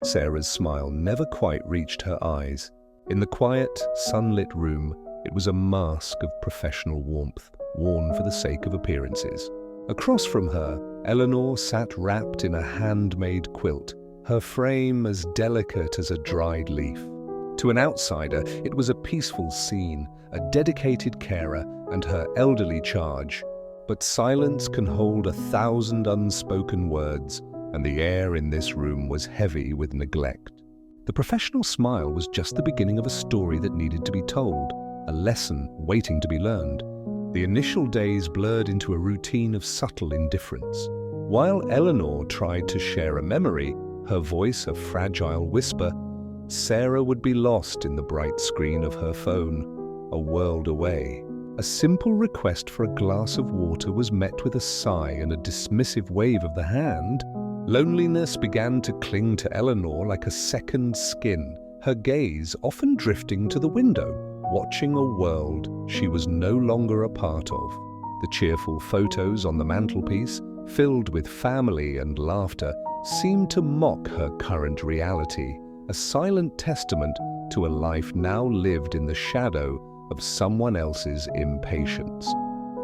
Sarah's smile never quite reached her eyes. In the quiet, sunlit room, it was a mask of professional warmth, worn for the sake of appearances. Across from her, Eleanor sat wrapped in a handmade quilt, her frame as delicate as a dried leaf. To an outsider, it was a peaceful scene, a dedicated carer and her elderly charge. But silence can hold 1,000 unspoken words, and the air in this room was heavy with neglect. The professional smile was just the beginning of a story that needed to be told, a lesson waiting to be learned. The initial days blurred into a routine of subtle indifference. While Eleanor tried to share a memory, her voice a fragile whisper, Sarah would be lost in the bright screen of her phone, a world away. A simple request for a glass of water was met with a sigh and a dismissive wave of the hand. Loneliness began to cling to Eleanor like a second skin, her gaze often drifting to the window, watching a world she was no longer a part of. The cheerful photos on the mantelpiece, filled with family and laughter, seemed to mock her current reality, a silent testament to a life now lived in the shadow of someone else's impatience.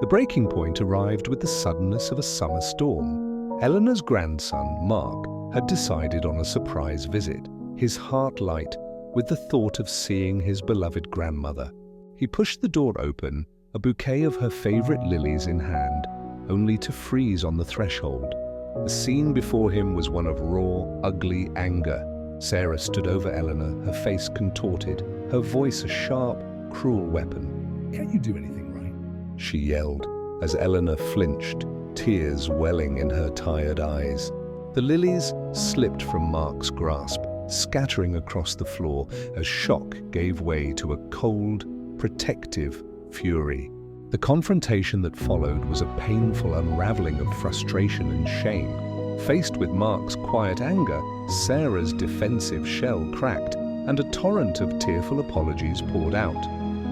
The breaking point arrived with the suddenness of a summer storm. Eleanor's grandson, Mark, had decided on a surprise visit, his heart light with the thought of seeing his beloved grandmother. He pushed the door open, a bouquet of her favorite lilies in hand, only to freeze on the threshold. The scene before him was one of raw, ugly anger. Sarah stood over Eleanor, her face contorted, her voice a sharp, cruel weapon. "Can't you do anything right?" she yelled, as Eleanor flinched, tears welling in her tired eyes. The lilies slipped from Mark's grasp, scattering across the floor as shock gave way to a cold, protective fury. The confrontation that followed was a painful unraveling of frustration and shame. Faced with Mark's quiet anger, Sarah's defensive shell cracked, and a torrent of tearful apologies poured out.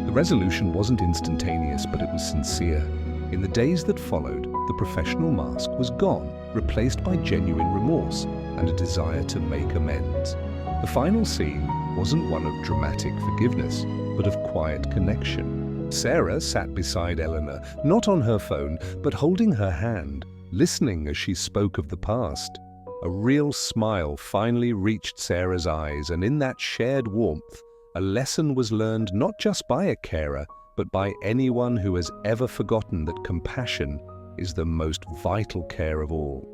The resolution wasn't instantaneous, but it was sincere. In the days that followed, the professional mask was gone, replaced by genuine remorse and a desire to make amends. The final scene wasn't one of dramatic forgiveness, but of quiet connection. Sarah sat beside Eleanor, not on her phone, but holding her hand, listening as she spoke of the past. A real smile finally reached Sarah's eyes, and in that shared warmth, a lesson was learned not just by a carer, but by anyone who has ever forgotten that compassion is the most vital care of all.